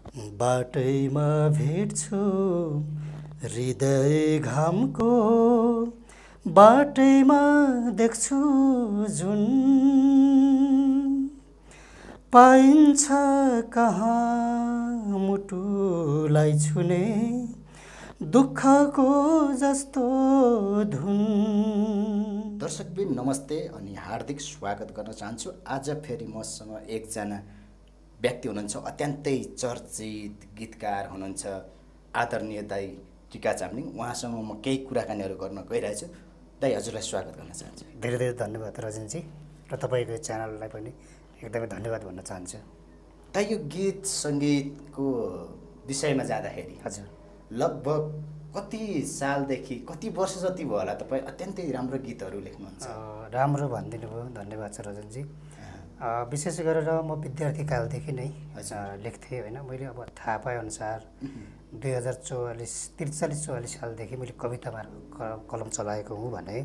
बाटैमा भेट्छु हृदय घामको, बाटैमा देख्छु जुन पाइन्छ कहाँ मुटुलाई छुने दुःखको जस्तो धुन। दर्शकबिन नमस्ते अनि हार्दिक स्वागत गर्न चाहन्छु। आज फेरि मसँग एकजना व्यक्ति हुनुहुन्छ, अत्यन्तै चर्चित गीतकार हुनुहुन्छ, आदरणीय दाई टिका चामलिङ। उहाँसँग म केही कुराकानीहरू गर्न गइरहेछु। दाई, हजुरलाई स्वागत गर्न चाहन्छु। धेरै धेरै धन्यवाद रजनजी, र तपाईँको च्यानललाई पनि एकदमै धन्यवाद भन्न चाहन्छु। दाई, यो गीत सङ्गीतको विषयमा जाँदाखेरि हजुर, लगभग कति सालदेखि कति वर्ष जति भयो होला तपाईँ अत्यन्तै राम्रो गीतहरू लेख्नुहुन्छ? राम्रो भनिदिनु भयो, धन्यवाद छ रजनजी। विशेष गरेर म विद्यार्थी कालदेखि नै लेख्थेँ होइन। मैले अब थाहा पाएअनुसार 2043-44 सालदेखि मैले कवितामा कलम चलाएको हुँ भने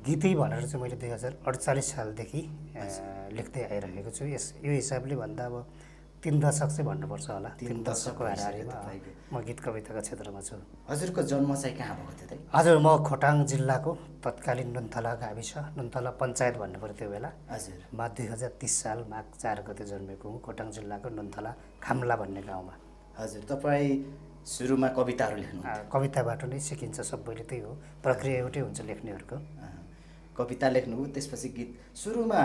गीतै भनेर चाहिँ मैले 2048 सालदेखि लेख्दै आइरहेको छु। यो हिसाबले भन्दा अब 3 दशक चाहिँ भन्नुपर्छ होला। 3 दशकको हाराहारीमा म गीत कविताको क्षेत्रमा छु। हजुरको जन्म चाहिँ कहाँ भएको थियो? हजुर, म खोटाङ जिल्लाको तत्कालीन नुनथला गाविस, नुनथला पञ्चायत भन्नुपर्थ्यो त्यो बेला। हजुर, म 2030 साल माघ 4 गते जन्मेको हुँ, खोटाङ जिल्लाको नुनथला खाम्ला भन्ने गाउँमा। हजुर, तपाईँ सुरुमा कविताहरू लेख्नु? कविताबाट नै सिकिन्छ, सबैले त्यही हो, प्रक्रिया एउटै हुन्छ लेख्नेहरूको। कविता लेख्नुभयो, त्यसपछि गीत। सुरुमा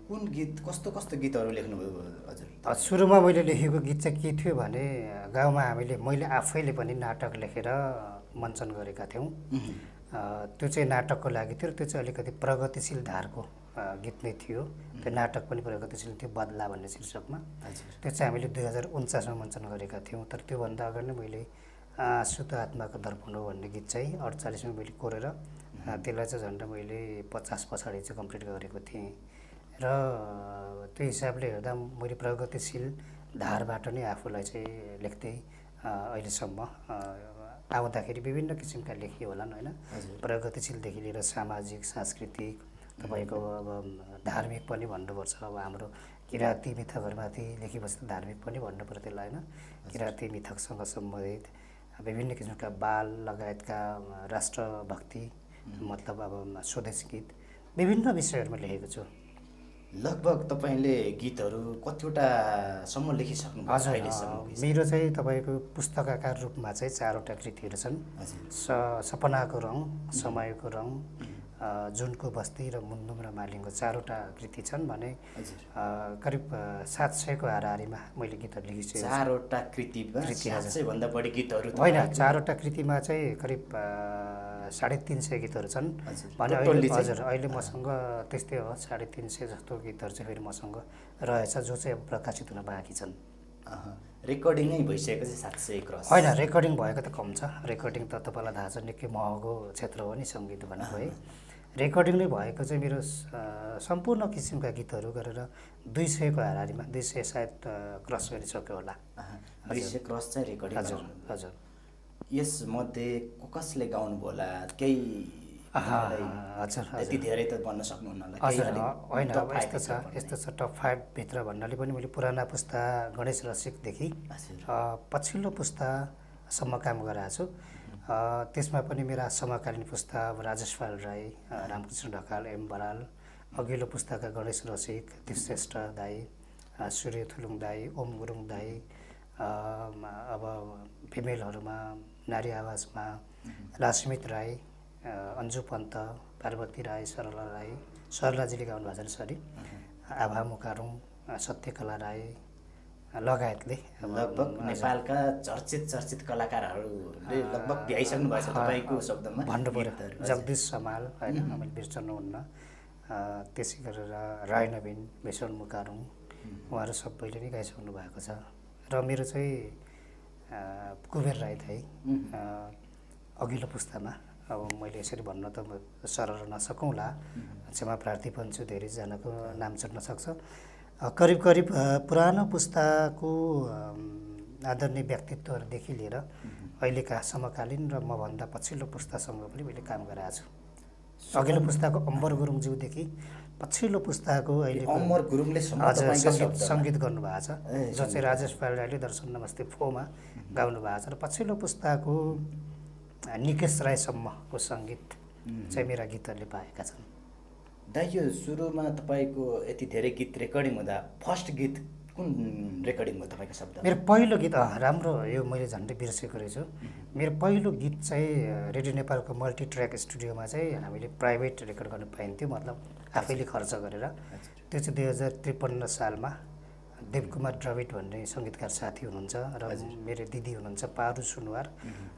कुन गीत, कस्तो कस्तो गीतहरू लेख्नुभयो हजुर? सुरुमा मैले लेखेको गीत चाहिँ के थियो भने, गाउँमा मैले आफैले पनि नाटक लेखेर मञ्चन गरेका थियौँ। त्यो चाहिँ नाटकको लागि थियो, त्यो चाहिँ अलिकति प्रगतिशील धारको गीत नै थियो। त्यो नाटक पनि प्रगतिशील थियो, बदला भन्ने शीर्षकमा। त्यो चाहिँ हामीले 2049मा मञ्चन गरेका थियौँ। तर त्योभन्दा अगाडि नै मैले शुद्ध आत्माको दर्पण हो भन्ने गीत चाहिँ 48मा मैले कोरेर त्यसलाई चाहिँ झन्डा मैले 50 पछाडि चाहिँ कम्प्लिट गरेको थिएँ। र त्यो हिसाबले हेर्दा मैले प्रगतिशील धारबाट नै आफूलाई चाहिँ लेख्दै अहिलेसम्म आउँदाखेरि विभिन्न किसिमका लेखिए होलान् होइन। प्रगतिशीलदेखि लिएर सामाजिक, सांस्कृतिक, तपाईँको अब धार्मिक पनि भन्नुपर्छ। अब हाम्रो किराँती मिथकहरूमाथि लेखेपछि धार्मिक पनि भन्नुपर्छ त्यसलाई होइन। किराँती मिथकसँग सम्बन्धित विभिन्न किसिमका बाल लगायतका राष्ट्रभक्ति, मतलब अब स्वदेश गीत, विभिन्न विषयहरूमा लेखेको छु। लगभग तपाईँले गीतहरू कतिवटासम्म लेखिसक्नु? हजुर, मेरो चाहिँ तपाईँको पुस्तकाकार रूपमा चाहिँ 4वटा कृतिहरू छन्। सपनाको रङ, समयको रङ, जुनको बस्ती र मुन्दुम र मालिङको 4वटा कृति छन् भने करिब 700को हाराहारीमा मैले गीतहरू लेखिसकेको छु। 4वटा कृतिमा 700भन्दा बढी गीतहरू होइन, 4वटा कृतिमा चाहिँ करिब 350 गीतहरू छन् भने हजुर, अहिले मसँग त्यस्तै हो, 350 जस्तो गीतहरू चाहिँ फेरि मसँग रहेछ, जो चाहिँ अब प्रकाशित हुन बाँकी छन्। रेकर्डिङै भइसकेको चाहिँ 700 क्रस? होइन, रेकर्डिङ भएको त कम छ। रेकर्डिङ त तपाईँलाई थाहा छ, निकै महँगो क्षेत्र हो नि सङ्गीत भनेको है। रेकर्डिङ नै भएको चाहिँ मेरो सम्पूर्ण किसिमका गीतहरू गरेर 200को हाराहारीमा, 200 सायद क्रस गरिसक्यो होला। 200 क्रस चाहिँ रेकर्डिङ? हजुर हजुर। यसमध्ये कसले गाउनुभयो होला? केही हजुर त्यति धेरै त भन्न सक्नुहुन्न होला? हजुर, होइन, अब यस्तो छ टप 5 भित्र भन्नाले पनि मैले पुराना पुस्ता गणेश रसिकदेखि पछिल्लो पुस्तासम्म काम गरेको छु। त्यसमा पनि मेरा समकालीन पुस्ता अब राजेश पाल राई, रामकृष्ण ढकाल, एम बराल, अघिल्लो पुस्ताका गणेश रसिक, दिपश्रेष्ठ दाई, सूर्य थुलुङ दाई, ओम गुरुङ दाई, अब फिमेलहरूमा नारी आवाजमा लास्मित राई, अन्जु पन्त, पार्वती राई, सरला राई, सरलाजीले गाउनु भएको छ, सरी, आभा मुकारुङ, सत्यकला राई लगायतले लगभग नेपालका चर्चित कलाकारहरूले लगभग भ्याइसक्नु भएको छ तपाईँको शब्दमा भन्नु पर्यो। जगदीश समाल होइन, मैले बिर्सनुहुन्न। त्यसै गरेर राय नवीन, बेसन मुकारुङ, उहाँहरू सबैले नै गाइसक्नु भएको छ। र मेरो चाहिँ कुबेर राई दाइ अघिल्लो पुस्तामा, अब मैले यसरी भन्न त सरल नसकौँला, क्षमा प्रार्थी पनि छु, धेरैजनाको नाम छुट्न सक्छ। करिब करिब पुरानो पुस्ताको आदरणीय व्यक्तित्वहरूदेखि लिएर अहिलेका समकालीन र मभन्दा पछिल्लो पुस्तासँग पनि मैले काम गरेको छु। अघिल्लो पुस्ताको अम्बर गुरुङज्यूदेखि पछिल्लो पुस्ताको अहिले अमर गुरुङले सङ्गीत गर्नुभएको छ, जो चाहिँ राजेश पाल्डाले दर्शन नमस्ते फोमा गाउनु भएको छ। र पछिल्लो पुस्ताको निकेश राईसम्मको सङ्गीत चाहिँ मेरा गीतहरूले पाएका छन्। दाइ, यो सुरुमा तपाईँको यति धेरै गीत रेकर्डिङ हुँदा फर्स्ट गीत कुन रेकर्डिङ भयो तपाईँको शब्द? मेरो पहिलो गीत राम्रो, यो मैले झन्डै बिर्सेको रहेछु। मेरो पहिलो गीत चाहिँ रेडियो नेपालको मल्टिट्र्याक स्टुडियोमा चाहिँ हामीले प्राइभेट रेकर्ड गर्न पाइन्थ्यो, मतलब आफैले खर्च गरेर। त्यो चाहिँ 2053 सालमा देवकुमार द्रविड भन्ने सङ्गीतकार साथी हुनुहुन्छ र मेरो दिदी हुनुहुन्छ पारु सुनवार,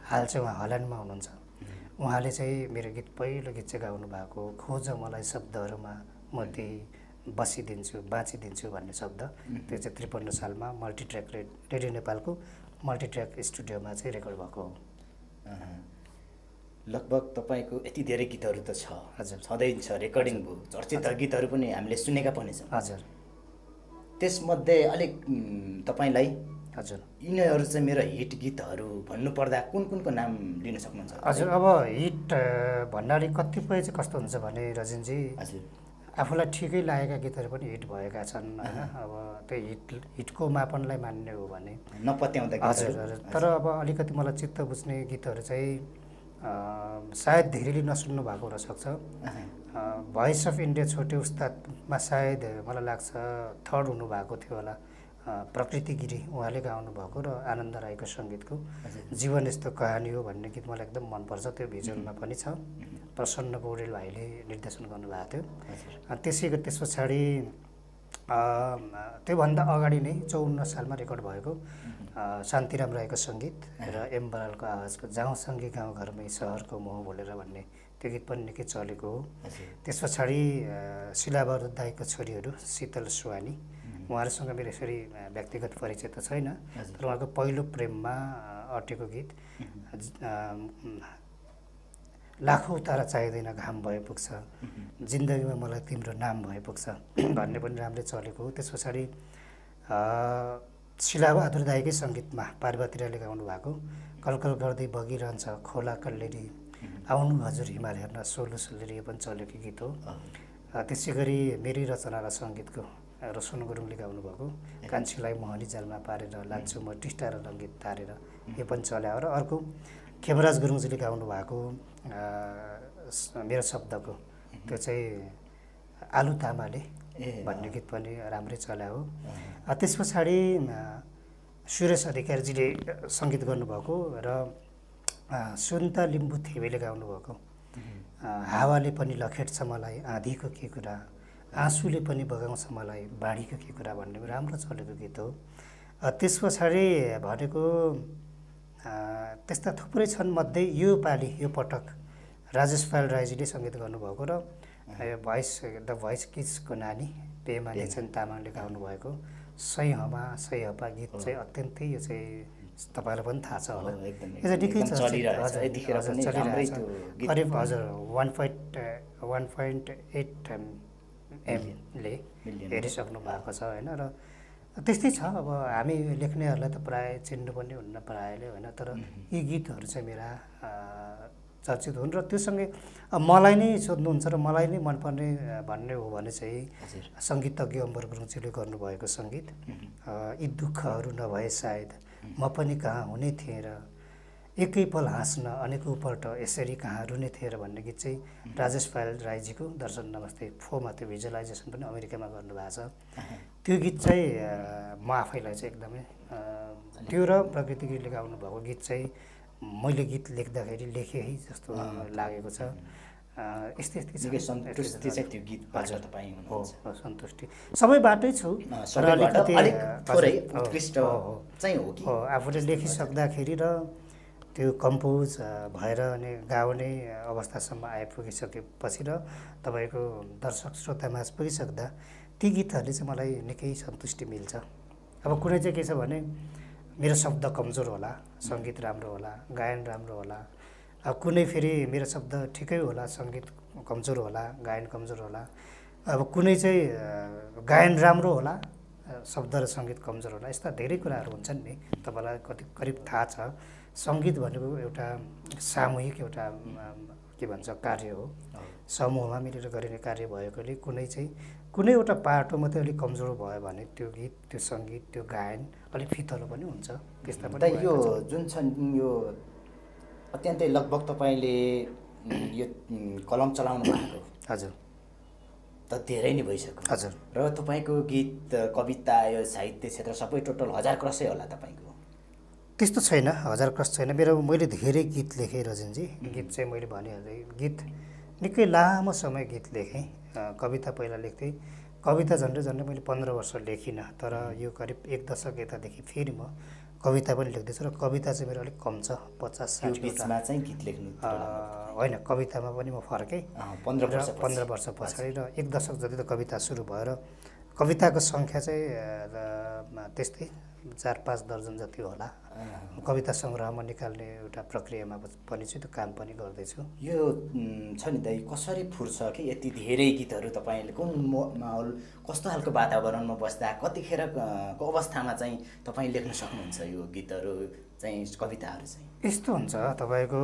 हाल चाहिँ उहाँ हल्यान्डमा हुनुहुन्छ। उहाँले चाहिँ मेरो गीत पहिलो गीत चाहिँ गाउनु भएको, खोज मलाई शब्दहरूमा म त्यही बसिदिन्छु बाँचिदिन्छु भन्ने शब्द। त्यो चाहिँ 53 सालमा मल्टिट्र्याक रेडियो नेपालको मल्टिट्र्याक स्टुडियोमा चाहिँ रेकर्ड भएको हो। लगभग तपाईँको यति धेरै गीतहरू त छ, हजुर, छँदै छ, रेकर्डिङ भयो, चर्चित गीतहरू पनि हामीले सुनेका पनि छौँ। हजुर, त्यसमध्ये अलिक तपाईँलाई हजुर, यिनीहरू चाहिँ मेरो हिट गीतहरू भन्नुपर्दा कुन कुनको नाम लिन सक्नुहुन्छ? हजुर, अब हिट भन्नाले कतिपय चाहिँ कस्तो हुन्छ भने रजनजी, हजुर, आफूलाई ठिकै लागेका गीतहरू पनि हिट भएका छन् होइन। अब त्यो हिटको मापनलाई मान्ने हो भने नपत्याउँदा हजुर, हजुर। तर अब अलिकति मलाई चित्त बुझ्ने गीतहरू चाहिँ सायद धेरैले नसुन्नु भएको हुनसक्छ। भोइस अफ इन्डिया छोटे उस्तादमा सायद मलाई लाग्छ थर्ड हुनुभएको थियो होला प्रकृति गिरी, उहाँले गाउनु भएको, र आनन्द राईको सङ्गीतको जीवन यस्तो कहानी हो भन्ने गीत मलाई एकदम मनपर्छ। त्यो भिजुअलमा पनि छ, प्रसन्न पौडेल भाइले निर्देशन गर्नुभएको थियो। त्यस पछाडि त्योभन्दा अगाडि नै 54 सालमा रेकर्ड भएको शान्तिराम राईको सङ्गीत र एम बरालको आवाजको जाउँसँगै गाउँघरमै सहरको मोह बोलेर भन्ने त्यो गीत पनि निकै चलेको हो। त्यस पछाडि शिलाबहादुर दाईको छोरीहरू शीतल सुवानी, उहाँहरूसँग मेरो यसरी व्यक्तिगत परिचय त छैन, तर उहाँको पहिलो प्रेममा अटेको गीत लाखौँ तारा चाहिँदैन घाम भए पुग्छ, जिन्दगीमा मलाई तिम्रो नाम भए पुग्छ भन्ने पनि राम्रै चलेको हो। त्यस पछाडि शिलाबहादुर दाईकै सङ्गीतमा पार्वती राईले गाउनु भएको कलकल गर्दै बगिरहन्छ खोला कल्लेरी, आउनु हजुर हिमाल हेर्न सोलो सोलेरी, यो पनि चलेको गीत हो। त्यसै गरी मेरै रचना र सङ्गीतको रोशन गुरुङले गाउनु भएको कान्छीलाई मोहनी जालमा पारेर लान्छु म टिस्टा र रङ्गीत तारेर, यो पनि चल्या हो। र अर्को खेमराज गुरुङजीले गाउनु भएको मेरो शब्दको त्यो चाहिँ आलु तामाले भन्ने गीत पनि राम्रै चल्या हो। त्यस पछाडि सुरेश अधिकारीजीले सङ्गीत गर्नुभएको र सुन्ता लिम्बू थेवेले गाउनुभएको हावाले पनि लखेट्छ मलाई आँधीको के कुरा, आँसुले पनि बगाउँछ मलाई बाढीको के कुरा भन्ने राम्रो चलेको गीत हो। त्यस पछाडि भनेको त्यस्ता थुप्रै छन् मध्ये यो पालि यो पटक राजेश पाल राईजीले सङ्गीत गर्नुभएको र द भोइस किड्सको नानी पेमा नेछन तामाङले गाउनु भएको सही हमा सही हपा गीत चाहिँ अत्यन्तै, यो चाहिँ तपाईँलाई पनि थाहा छ होला, यो चाहिँ निकै चलिरहेछ, करिब हजुर 1.8 एमले हेरिसक्नु भएको छ होइन। र त्यस्तै छ। अब हामी लेख्नेहरूलाई त प्रायः चिन्नु पनि हुन्न प्रायःले होइन, तर यी गीतहरू चाहिँ मेरा चर्चित हुन्। र त्योसँगै मलाई नै सोध्नुहुन्छ र मलाई नै मनपर्ने भन्ने हो भने चाहिँ सङ्गीतज्ञ अम्बर गुरुङजीले गर्नुभएको सङ्गीत यी दुःखहरू नभए सायद म पनि कहाँ हुने थिएँ र एकै पल हाँस्न अनेकौँपल्ट यसरी कहाँ रुने थिएँ र भन्ने गीत चाहिँ राजेश पाल राईजीको दर्शन नमस्ते फोमा त्यो भिजुअलाइजेसन पनि अमेरिकामा गर्नुभएको छ। त्यो गीत चाहिँ म आफैलाई चाहिँ एकदमै त्यो र प्रकृति गिरीले गाउनु भएको गीत चाहिँ मैले गीत लेख्दाखेरि लेखेँ है जस्तो लागेको छ। यस्तै सन्तुष्टि चाहिँ त्यो गीतबाट तपाईँ हुनुहुन्छ? हो, सन्तुष्टि सबैबाटै छु, तर अलिकति थोरै उत्कृष्ट चाहिँ हो कि आफूले लेखिसक्दाखेरि र त्यो कम्पोज भएर अनि गाउने अवस्थासम्म आइपुगिसकेपछि र तपाईँको दर्शक श्रोतामाझ पुगिसक्दा ती गीतहरूले चाहिँ मलाई निकै सन्तुष्टि मिल्छ। अब कुनै चाहिँ के छ भने मेरो शब्द कमजोर होला, सङ्गीत राम्रो होला, गायन राम्रो होला, अब कुनै फेरि मेरो शब्द ठिकै होला, सङ्गीत कमजोर होला, गायन कमजोर होला, अब कुनै चाहिँ गायन राम्रो होला, शब्द र सङ्गीत कमजोर होला। यस्ता धेरै कुराहरू हुन्छन् नि, तपाईँलाई करिब थाहा छ। सङ्गीत भनेको एउटा सामूहिक एउटा के भन्छ कार्य हो, समूहमा मिलेर गरिने कार्य भएकोले कुनै एउटा पाटो मात्रै अलिक कमजोर भयो भने त्यो गीत, त्यो सङ्गीत, त्यो गायन अलिक फितलो पनि हुन्छ। त्यस्ता पनि यो जुन छन् यो अत्यन्तै लगभग तपाईँले यो कलम चलाउनु भएको हजुर त धेरै नै भइसक्यो। हजुर। र तपाईँको गीत, कविता, यो साहित्य क्षेत्र सबै टोटल 1000 क्रसै होला तपाईँको? त्यस्तो छैन, 1000 क्रस छैन। मैले धेरै गीत लेखेँ रजनजी। गीत चाहिँ मैले भनिहालेँ, गीत निकै लामो समय गीत लेखेँ। कविता पहिला लेख्थेँ। कविता झन्डै मैले 15 वर्ष लेखिनँ, तर यो करिब 1 दशक यतादेखि फेरि म कविता पनि लेख्दैछु। र कविता चाहिँ मेरो अलिक कम छ, 50-60 बिचमा चाहिँ गीत लेख्नु होइन, कवितामा पनि म फर्केँ 15 वर्ष पछाडि। र 1 दशक जति त कविता सुरु भयो र कविताको सङ्ख्या चाहिँ त्यस्तै 4-5 दर्जन जति होला। कविता सङ्ग्रहमा निकाल्ने एउटा प्रक्रियामा पनि छु, त्यो काम पनि गर्दैछु। यो छ नि दाइ, कसरी फुर्छ कि यति धेरै गीतहरू तपाईँले? कुन माहौल, कस्तो खालको वातावरणमा बस्दा, कतिखेरको अवस्थामा चाहिँ तपाईँ लेख्न सक्नुहुन्छ यो गीतहरू चाहिँ, कविताहरू चाहिँ? यस्तो हुन्छ तपाईँको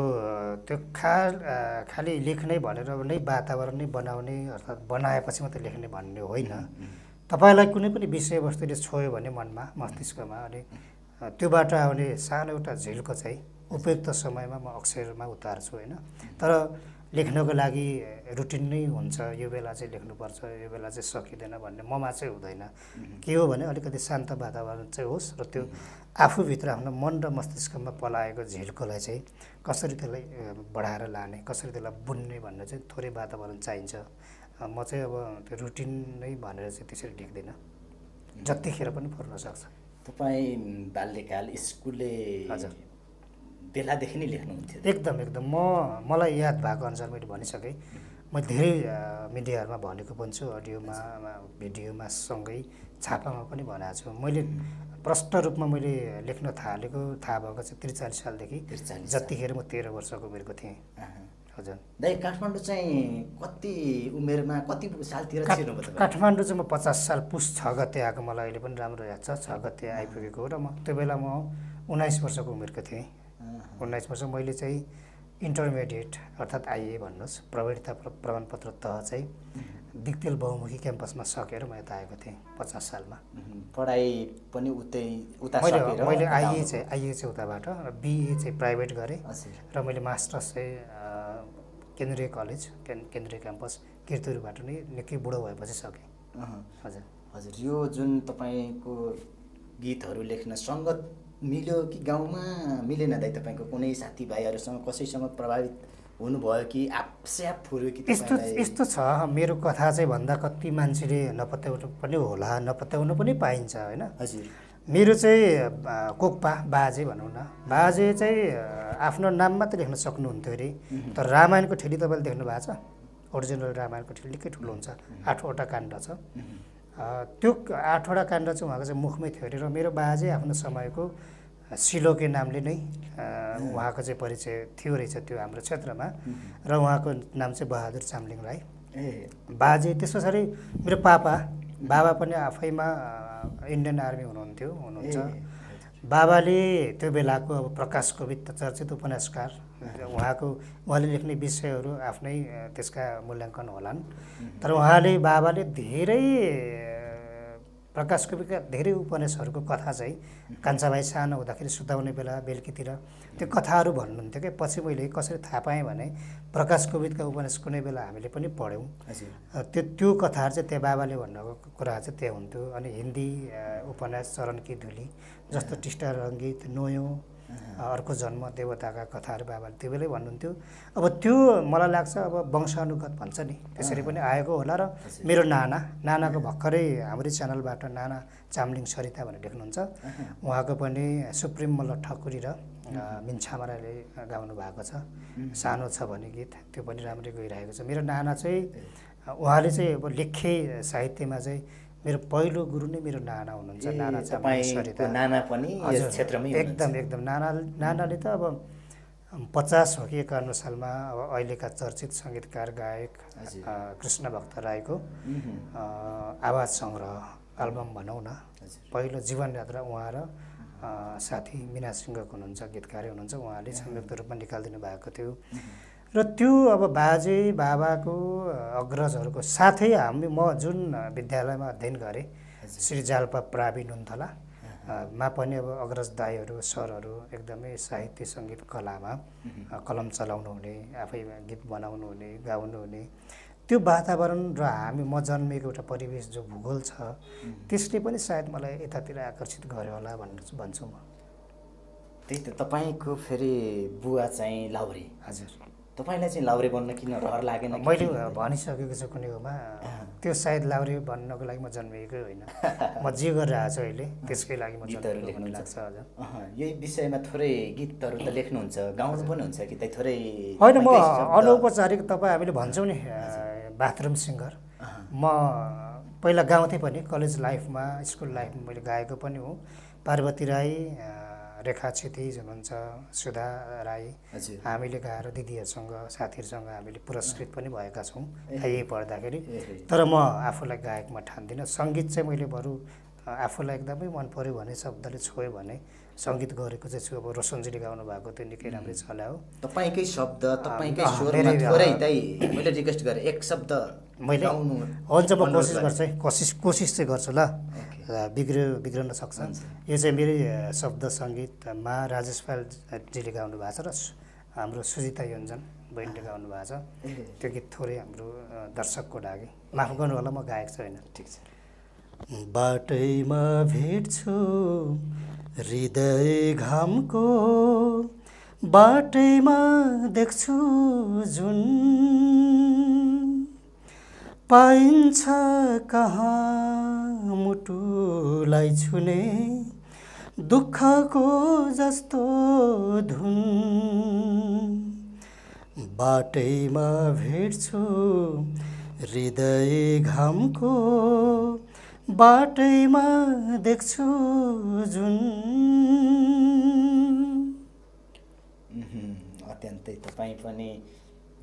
त्यो खालि लेख्नै भनेर नै वातावरण नै बनाउने, अर्थात् बनाएपछि मात्रै लेख्ने भन्ने होइन। तपाईँलाई कुनै पनि विषयवस्तुले छोयो भने मनमा, मस्तिष्कमा, अनि त्योबाट आउने सानो एउटा झिल्को चाहिँ उपयुक्त समयमा म अक्षरमा उतार्छु होइन। तर लेख्नको लागि रुटिन नै हुन्छ, यो बेला चाहिँ लेख्नुपर्छ, यो बेला चाहिँ सकिँदैन भन्ने ममा चाहिँ हुँदैन। के हो भने अलिकति शान्त वातावरण चाहिँ होस्, र त्यो आफूभित्र आफ्नो मन र मस्तिष्कमा पलाएको झिल्कोलाई चाहिँ कसरी त्यसलाई बढाएर लाने, कसरी त्यसलाई बुन्ने भन्ने चाहिँ थोरै वातावरण चाहिन्छ। म चाहिँ अब त्यो रुटिन नै भनेर चाहिँ त्यसरी लेख्दिनँ, जतिखेर पनि फर्न सक्छ। तपाईँ बाल्यकाल स्कुलले बेलादेखि नै लेख्नुहुन्थ्यो? एकदम मलाई याद भएको अनुसार मैले भनिसकेँ। मैले धेरै मिडियाहरूमा भनेको पनि छु, अडियोमा, भिडियोमा, सँगै छापामा पनि भनेको छु। मैले प्रष्ट रूपमा मैले लेख्न थालेको थाहा भएको चाहिँ 43 सालदेखि, जतिखेर म 13 वर्षको उमेरको थिएँ। हजुर दाइ, काठमाडौँ चाहिँ कति उमेरमा, कति सालतिर छिर्नुभयो? काठमाडौँ चाहिँ म 50 साल पुस 6 गते आएको, मलाई अहिले पनि राम्रो याद छ। 6 गते आइपुगेको हो, र म त्यो बेला म 19 वर्षको उमेरको थिएँ। 19 वर्ष। मैले चाहिँ इन्टरमिडिएट अर्थात् आइए भन्नुहोस्, प्रवीणता प्रमाणपत्र तह चाहिँ दिक्तेल बहुमुखी क्याम्पसमा सकेर म यता आएको थिएँ 50 सालमा। पढाइ पनि उता सकेर मैले आइए चाहिँ उताबाट, र बिए चाहिँ प्राइभेट गरेँ, र मैले मास्टर्स चाहिँ केन्द्रीय कलेज, केन्द्रीय क्याम्पस किर्तुरबाट नै निकै बुढो भएपछि सकेँ। हजुर हजुर। यो जुन तपाईँको गीतहरू लेख्न सङ्गत मिल्यो कि गाउँमा मिलेन दाइ? तपाईँको कुनै साथीभाइहरूसँग कसैसँग प्रभावित हुनुभयो कि आफै फुर्यो कि? यस्तो छ, मेरो कथा चाहिँ भन्दा कति मान्छेले नपत्याउनु पनि होला, नपत्याउनु पनि पाइन्छ होइन। हजुर। मेरो चाहिँ कोक्पा बाजे भनौँ न, बाजे चाहिँ आफ्नो नाम मात्रै लेख्न सक्नुहुन्थ्यो अरे। तर रामायणको ठेली तपाईँले देख्नु भएको छ? ओरिजिनल रामायणको ठेली निकै ठुलो हुन्छ, 8वटा काण्ड छ। त्यो 8वटा काण्ड चाहिँ उहाँको चाहिँ मुखमै थियो अरे। र मेरो बाजे आफ्नो समयको सिलोके नामले नै उहाँको चाहिँ परिचय थियो रहेछ त्यो हाम्रो क्षेत्रमा, र उहाँको नाम चाहिँ बहादुर चामलिङ राई बाजे। त्यस पछाडि मेरो बाबा पनि आफैमा इन्डियन आर्मी हुनुहुन्छ। बाबाले त्यो बेलाको अब प्रकाश कोविद चर्चित उपन्यासकार, उहाँले लेख्ने विषयहरू आफ्नै त्यसका मूल्याङ्कन होलान्। तर बाबाले धेरै प्रकाश कोविदका धेरै उपन्यासहरूको कथा चाहिँ कान्छाभाइ सानो हुँदाखेरि सुताउने बेला बेलुकीतिर त्यो कथाहरू भन्नुहुन्थ्यो क्या। पछि मैले कसरी थाहा पाएँ भने प्रकाश कोविदका उपन्यास कुनै बेला हामीले पनि पढ्यौँ। त्यो कथाहरू चाहिँ त्यहाँ बाबाले भन्नुको कुरा चाहिँ त्यहाँ हुन्थ्यो। अनि हिन्दी उपन्यास चरण की धुली जस्तो टिस्टा रङ्गीत, नोयो, अर्को जन्म, देवताका कथाहरू बाबाले त्यो बेलै भन्नुहुन्थ्यो। अब त्यो मलाई लाग्छ अब वंशानुगत भन्छ नि, त्यसरी पनि आएको होला। र मेरो नानाको भर्खरै हाम्रै च्यानलबाट नाना चामलिङ सरिता भनेर लेख्नुहुन्छ, उहाँको पनि सुप्रिम मल्ल ठकुरी र मिन्छामा राईले गाउनु भएको छ सानो छ भने गीत, त्यो पनि राम्रै गइरहेको छ। मेरो नाना चाहिँ उहाँले चाहिँ अब लेखे साहित्यमा चाहिँ मेरो पहिलो गुरु नै मेरो नाना हुनुहुन्छ, नाना चामलिङ सरिता। नाना पनि यस क्षेत्रमै एकदम नानाले त अब 50 हो कि 51 सालमा अब अहिलेका चर्चित सङ्गीतकार गायक कृष्ण भक्त राईको आवाज सङ्ग्रह एल्बम भनौँ न, पहिलो जीवन यात्रा उहाँ र साथी मिना सिंहको हुनुहुन्छ, गीतकारै हुनुहुन्छ, उहाँले संयुक्त रूपमा निकालिदिनु भएको थियो। र त्यो अब बाजे बाबाको अग्रजहरूको साथै म जुन विद्यालयमा अध्ययन गरेँ श्री जाल्पा प्राविण हुन्थला मा पनि अब अग्रज दाईहरू सरहरू एकदमै साहित्य सङ्गीत कलामा कलम चलाउनु हुने आफै गीत बनाउनु हुने गाउनु हुने त्यो वातावरण र म जन्मेको एउटा परिवेश जो भूगोल छ त्यसले पनि सायद मलाई यतातिर आकर्षित गर्यो होला भन्छु म। त्यही त तपाईँको फेरि बुवा चाहिँ लाउरे। हजुर। तपाईँलाई चाहिँ लाउरे बन्न किन रहर लागेन? मैले भनिसकेको छु कुनैमा त्यो सायद लाउरे बन्नको लागि म जन्मिएकै होइन, म जे गरिरहेको छु अहिले त्यसकै लागि म गीतहरू जन्मिएको लेख्नु लाग्छ। हजुर। यही विषयमा थोरै गीतहरू त लेख्नुहुन्छ, गाउनु पनि हुन्छ कि त्यही थोरै? होइन, म अनौपचारिक तपाईँ हामीले भन्छौँ नि बाथरुम सिङ्गर। म पहिला गाउँथेँ पनि, कलेज लाइफमा स्कुल लाइफमा मैले गाएको पनि हो। पार्वती राई, रेखा क्षितिज हुनुहुन्छ, सुधा राई, हामीले गाएर दिदीहरूसँग साथीहरूसँग हामीले पुरस्कृत पनि भएका छौँ यही पढ्दाखेरि। तर म आफूलाई गायक म ठान्दिनँ। सङ्गीत चाहिँ मैले बरु आफूलाई एकदमै मन पऱ्यो भने, शब्दले छोयो भने सङ्गीत गरेको चाहिँ छु। अब रोशनजीले गाउनु भएको त्यो निकै राम्रै चला हो। तपाईँकै शब्द तपाईँकै स्वरमा थोरै दाइ मैले रिक्वेस्ट गरेँ एक शब्द मैले हुन्छ म कोसिस गर्छु है, कोसिस चाहिँ गर्छु ल। बिग्रन सक्छ। यो चाहिँ मेरै शब्द सङ्गीतमा राजेश पालजीले गाउनु भएको छ र हाम्रो सुजिता योन्जन बहिनीले गाउनु भएको छ। त्यो गीत थोरै हाम्रो दर्शकको लागि माफ गर्नु होला, म गायक छैन। ठिक छ। बाटैमा भेट्छु हृदय घामको, बाटैमा देख्छु जुन पाइन्छ कहाँ मुटुलाई छुने दुःखको जस्तो धुन। बाटैमा भेट्छु हृदय घामको, बाटैमा देख्छु जुन। अत्यन्तै तपाईँ पनि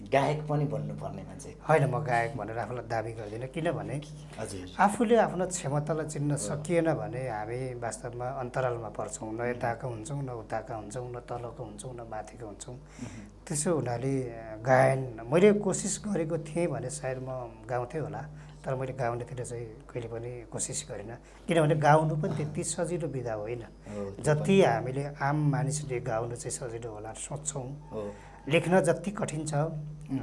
गायक पनि बन्नुपर्ने मान्छे होइन। म गायक भनेर आफूलाई दाबी गर्दिनँ, किनभने हजुर आफूले आफ्नो क्षमतालाई चिन्न सकिएन भने हामी वास्तवमा अन्तरालमा पर्छौँ। न यताका हुन्छौँ, न उताका हुन्छौँ, न तलको हुन्छौँ, न माथिको हुन्छौँ। त्यसो हुनाले गायन मैले कोसिस गरेको थिएँ भने सायद म गाउँथेँ होला, तर मैले गाउनेतिर चाहिँ कहिले पनि कोसिस गरिनँ। किनभने गाउनु पनि त्यति सजिलो विधा होइन जति हामीले आम मानिसले गाउनु चाहिँ सजिलो होला सोच्छौँ। लेख्न जति कठिन छ,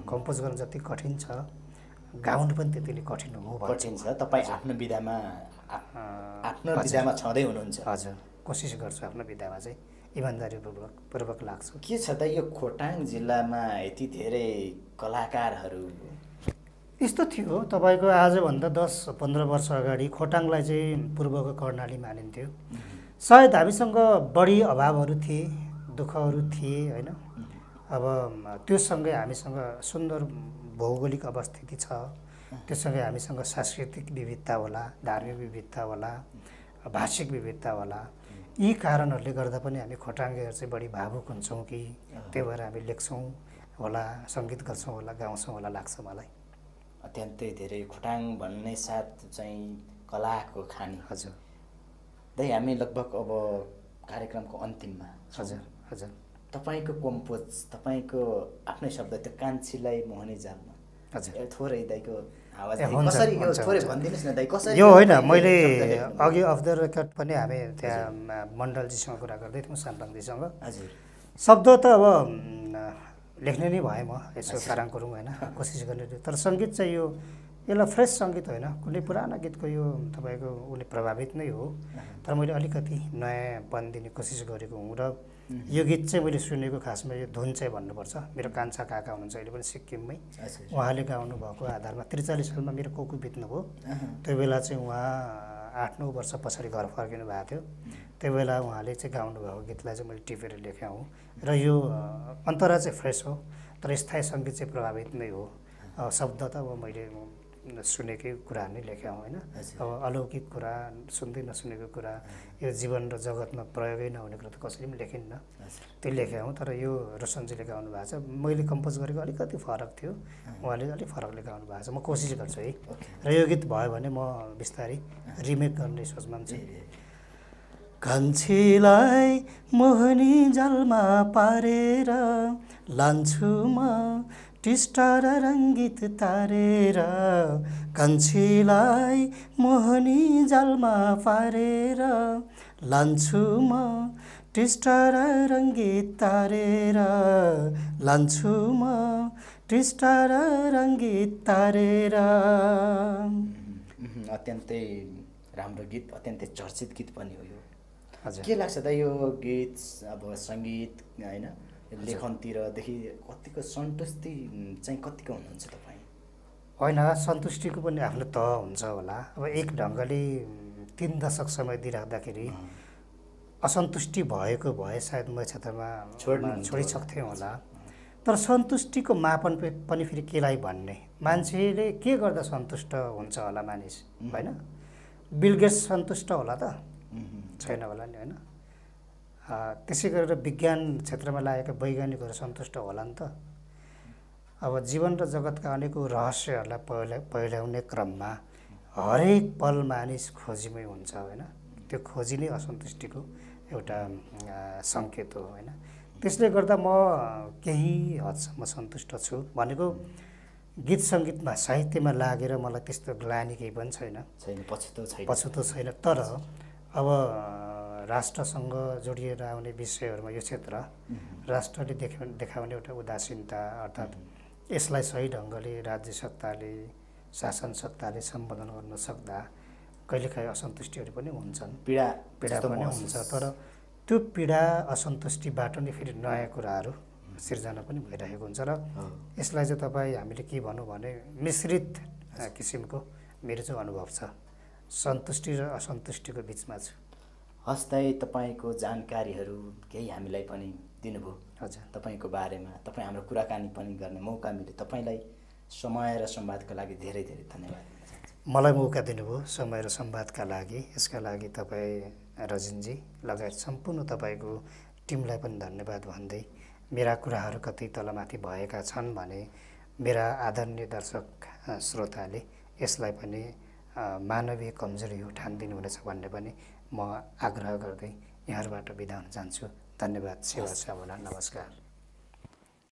कम्पोज गर्न जति कठिन छ, गाउनु पनि त्यतिले कठिन हो। कठिन छ। तपाईँ आफ्नो विधामा छँदै हुनुहुन्छ। हजुर, कोसिस गर्छु आफ्नो विधामा चाहिँ इमान्दारीपूर्वक लाग्छु। के छ त यो खोटाङ जिल्लामा यति धेरै कलाकारहरू? यस्तो थियो तपाईँको आजभन्दा 10-15 वर्ष अगाडि खोटाङलाई चाहिँ पूर्वको कर्णाली मानिन्थ्यो। सायद हामीसँग बढी अभावहरू थिए, दुःखहरू थिए होइन। अब त्योसँगै हामीसँग सुन्दर भौगोलिक अवस्थिति छ, त्योसँगै हामीसँग सांस्कृतिक विविधता होला, धार्मिक विविधता होला, भाषिक विविधता होला। यी कारणहरूले गर्दा पनि हामी खोटाङीहरू चाहिँ बढी भावुक हुन्छौँ कि त्यही भएर हामी लेख्छौँ होला, सङ्गीत गर्छौँ होला, गाउँछौँ होला लाग्छ मलाई। अत्यन्तै धेरै खोटाङ भन्ने साथ चाहिँ कलाको खानी। हजुर दाइ, हामी लगभग अब कार्यक्रमको अन्तिममा। हजुर हजुर। तपाईँको कम्पोज, तपाईँको आफ्नै शब्द त्यो कान्छीलाई मोहनी जालमा, हजुर थोरै दाइको आवाज कसरी यो थोरै भनिदिनुहोस् न दाइ, कसरी? यो होइन, मैले अघि अफ द रेकर्ड पनि हामी त्यहाँ मण्डलजीसँग कुरा गर्दै थियौँ, साम्पाङजीसँग। हजुर। शब्द त अब लेख्ने नै भएँ म, यसो साराङ गरौँ होइन, कोसिस गर्ने। तर सङ्गीत चाहिँ यसलाई फ्रेस सङ्गीत होइन, कुनै पुरानो गीतको यो तपाईँको उसले प्रभावित नै हो। तर मैले अलिकति नयाँपन दिने कोसिस गरेको हुँ र यो गीत चाहिँ मैले सुनेको खासमा यो धुन चाहिँ भन्नुपर्छ। मेरो कान्छा काका हुनुहुन्छ अहिले पनि सिक्किममै, उहाँले गाउनु भएको आधारमा 43 सालमा मेरो कोकु बित्नुभयो। त्यो बेला चाहिँ उहाँ 8-9 वर्ष पछाडि घर फर्किनु भएको थियो। त्यो बेला उहाँले चाहिँ गाउनुभएको गीतलाई चाहिँ मैले टिपेर लेखेँ हुँ र यो अन्तरा चाहिँ फ्रेस हो, तर स्थायी सङ्गीत चाहिँ प्रभावित नै हो। शब्द त अब मैले सुनेकै कुरा नै लेखेँ होइन। अब अलौकिक कुरा, सुन्दै नसुनेको कुरा, यो जीवन र जगतमा प्रयोगै नहुने कुरा त कसैले पनि लेखिन्न, त्यो लेखेँ हुँ। तर यो रोशनजीले गाउनु भएको छ, मैले कम्पोज गरेको अलिकति फरक थियो, उहाँले अलिक फरकले गाउनु भएको छ। म कोसिस गर्छु है, र यो गीत भयो भने म बिस्तारै रिमेक गर्ने सोचमा छु। कान्छीलाई मोहनी जालमा पारेर लान्छु म टिस्टा र रङ्गित तारेर कान्छीलाई मोहनी जालमा पारेर लान्छु म टिस्टा र रङ्गित तारेर लान्छु म टिस्टा र रङ्गित तारेर। अत्यन्तै राम्रो गीत, अत्यन्तै चर्चित गीत पनि हो यो। हजुर। के लाग्छ त यो गीत अब सङ्गीत होइन लेखनतिरदेखि कतिको सन्तुष्टि चाहिँ कतिको हुनुहुन्छ तपाईँ? होइन, सन्तुष्टिको पनि आफ्नो तह हुन्छ होला। अब एक ढङ्गले 3 दशक समय दिइराख्दाखेरि असन्तुष्टि भएको भए सायद म क्षेत्रमा छोडिसक्थेँ होला। तर सन्तुष्टिको मापन पनि फेरि केलाई भन्ने, मान्छेले के गर्दा सन्तुष्ट हुन्छ होला मानिस, होइन? बिल गेट्स सन्तुष्ट होला त? छैन होला नि, होइन? त्यसै गरेर विज्ञान क्षेत्रमा लागेका वैज्ञानिकहरू सन्तुष्ट होला नि त? अब जीवन र जगतका अनेकौँ रहस्यहरूलाई पहिल्याउने क्रममा हरेक पल मानिस खोजीमै हुन्छ, होइन? त्यो खोजी नै असन्तुष्टिको एउटा सङ्केत हो, होइन? त्यसले गर्दा म केही हदसम्म सन्तुष्ट छु। भनेको गीत सङ्गीतमा साहित्यमा लागेर मलाई त्यस्तो ग्लानि केही पनि छैन, पछुतो छैन। तर अब राष्ट्रसँग जोडिएर आउने विषयहरूमा यो क्षेत्र राष्ट्रले देखाउने एउटा उदासीनता, अर्थात् यसलाई सही ढङ्गले राज्य सत्ताले, शासन सत्ताले सम्बोधन गर्न सक्दा कहिलेकाहीँ असन्तुष्टिहरू पनि हुन्छन्, पीडा पनि हुन्छ। तर त्यो पीडा असन्तुष्टिबाट नै फेरि नयाँ कुराहरू सिर्जना पनि भइरहेको हुन्छ। र यसलाई चाहिँ हामीले के भनौँ भने मिश्रित किसिमको मेरो चाहिँ अनुभव छ, सन्तुष्टि र असन्तुष्टिको बिचमा छु। हस् दाइ, तपाईँको जानकारीहरू केही हामीलाई पनि दिनुभयो। हजुर, तपाईँको बारेमा तपाईँ हाम्रो कुराकानी पनि गर्ने मौका मिल्यो। तपाईँलाई समय र संवादका लागि धेरै धेरै धन्यवाद। मलाई मौका दिनुभयो समय र संवादका लागि, यसका लागि तपाईँ रजिनजी लगायत सम्पूर्ण तपाईँको टिमलाई पनि धन्यवाद भन्दै, मेरा कुराहरू कति तलमाथि भएका छन् भने मेरा आदरणीय दर्शक श्रोताले यसलाई पनि मानवीय कमजोरी हो ठान्दिनु हुनेछ भन्ने पनि म आग्रह गर्दै यहाँहरूबाट बिदा हुन चाहन्छु। धन्यवाद, सेवा छ, नमस्कार।